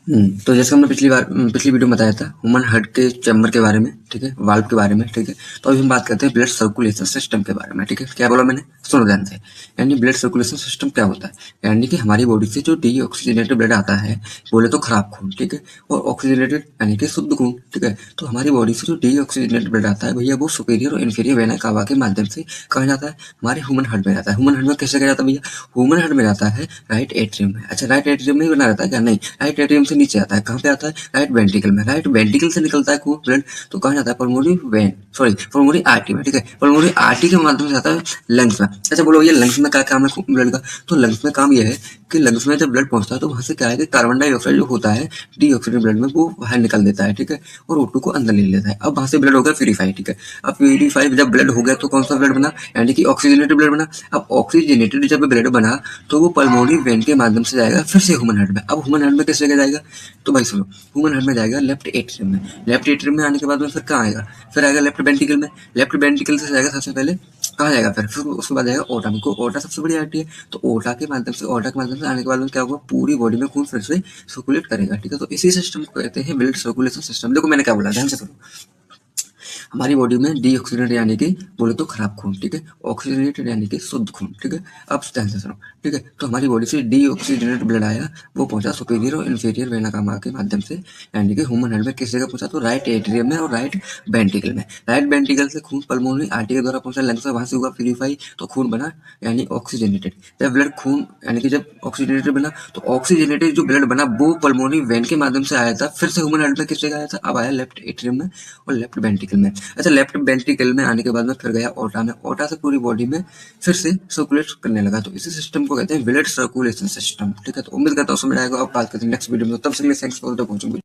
तो जैसे हमने पिछली वीडियो में बताया था ह्यूमन हार्ट के चैम्बर के बारे में, ठीक है, वाल्व के बारे में, ठीक है। तो अभी हम बात करते हैं ब्लड सर्कुलेशन सिस्टम के बारे में, ठीक है। क्या बोला मैंने, सुनो ध्यान से। यानी ब्लड सर्कुलेशन सिस्टम क्या होता है, यानी कि हमारी बॉडी से जो डीऑक्सीजनेटेड ब्लड आता है, बोले तो खराब खून, ठीक है, और ऑक्सीजनेटेड यानी कि शुद्ध खून, ठीक है। तो हमारी बॉडी से जो डीऑक्सीजनेटेड ब्लड आता है भैया, वो सुपीरियर और इन्फीरियर वेना कावा के माध्यम से कहा जाता है, हमारे ह्यूमन हार्ट में जाता है। ह्यूमन हार्ट में कैसे कहा जाता है भैया, ह्यूमन हार्ट में जाता है राइट एट्रियम में। अच्छा, राइट एट्रियम में ही बना रहता है क्या, नहीं, राइट एट्रियम से नीचे आता है। कहाँ पे आता है, राइट वेंट्रिकल में। राइट वेंट्रिकल से निकलता है खून ब्लड, तो कहाँ जाता है, pulmonary vein, sorry pulmonary artery में, ठीक है। पल्मोनरी आर्टरी के माध्यम से जाता है लंग्स में। अच्छा बोलो ये लंग्स में क्या काम है ब्लड का, तो लंग्स में काम यह है कि लंग्स में जब ब्लड पहुंचता है तो वहां से क्या है कि कार्बन डाइऑक्साइड जो होता है डीऑक्सीजन ब्लड में, वो बाहर निकल देता है, ठीक है, और O2 को अंदर ले लेता है। अब वहां से ब्लड हो गया प्यूरीफाई, ठीक है। अब प्यूरीफाई जब ब्लड हो गया तो कौन सा ब्लड बना, यानी कि ऑक्सीजनेटेड ब्लड बना। अब ऑक्सीजनेटेड जब ब्लड बना तो वो पल्मोनरी वेन के माध्यम से जाएगा फिर से ह्यूमन हार्ट में। अब ह्यूमन हार्ट में किस जगह जाएगा, तो भाई सुनो, ह्यूमन हार्ट में जाएगा लेफ्ट एट्रियम में। लेफ्ट एट्रियम में आने के बाद में फिर कहाँ आएगा, फिर आएगा लेफ्ट वेंट्रिकल में। लेफ्ट वेंट्रिकल से जाएगा सबसे पहले कहाँ जाएगा, फिर उसके बाद जाएगा ओटा में, को ओटा सबसे बड़ी आर्टरी है। तो ओटा के माध्यम से आने के बाद में क्या होगा, पूरी बॉडी में खून फिर से सर्कुलेट करेगा, ठीक है। तो इसी सिस्टम को कहते हैं ब्लड सर्कुलेशन सिस्टम। देखो मैंने क्या बोला, ध्यान से सुनो। हमारी बॉडी में डीऑक्सीजनेटेड यानी कि बोले तो खराब खून, ठीक है, ऑक्सीजनेटेड यानी कि शुद्ध खून, ठीक है। अब ध्यान से सुनो, ठीक है। तो हमारी बॉडी से डीऑक्सीजनेटेड ब्लड आया, वो पहुंचा सुपीरियर और इन्फीरियर वेना कावा के माध्यम से, यानी कि ह्यूमन हार्ट में किस जगह पहुंचा, तो राइट एट्रियम में और राइट वेंट्रिकल में। राइट वेंट्रिकल से खून पल्मोनरी आर्टरी के द्वारा पहुंचा लंग्स में, वहां से हुआ प्यूरीफाई, तो खून बना यानी ऑक्सीजनेटेड। जब ब्लड खून यानी कि जब ऑक्सीजनेटेड बना, तो ऑक्सीजनेटेड जो ब्लड बना वो पल्मोनरी वेन के माध्यम से आया था, फिर से ह्यूमन हार्ट में किस जगह आया था, अब आया लेफ्ट एट्रियम में और लेफ्ट वेंट्रिकल में। अच्छा, लेफ्ट वेंट्रिकल में आने के बाद में फिर गया ओटा में। ओटा से पूरी बॉडी में फिर से सर्कुलेट करने लगा। तो इसी सिस्टम को कहते हैं ब्लड सर्कुलेशन सिस्टम, ठीक है। तो उम्मीद करता हूँ समझ आएगा। अब बात करते हैं नेक्स्ट वीडियो में, तब तक के लिए थैंक्स फॉर द वॉचिंग।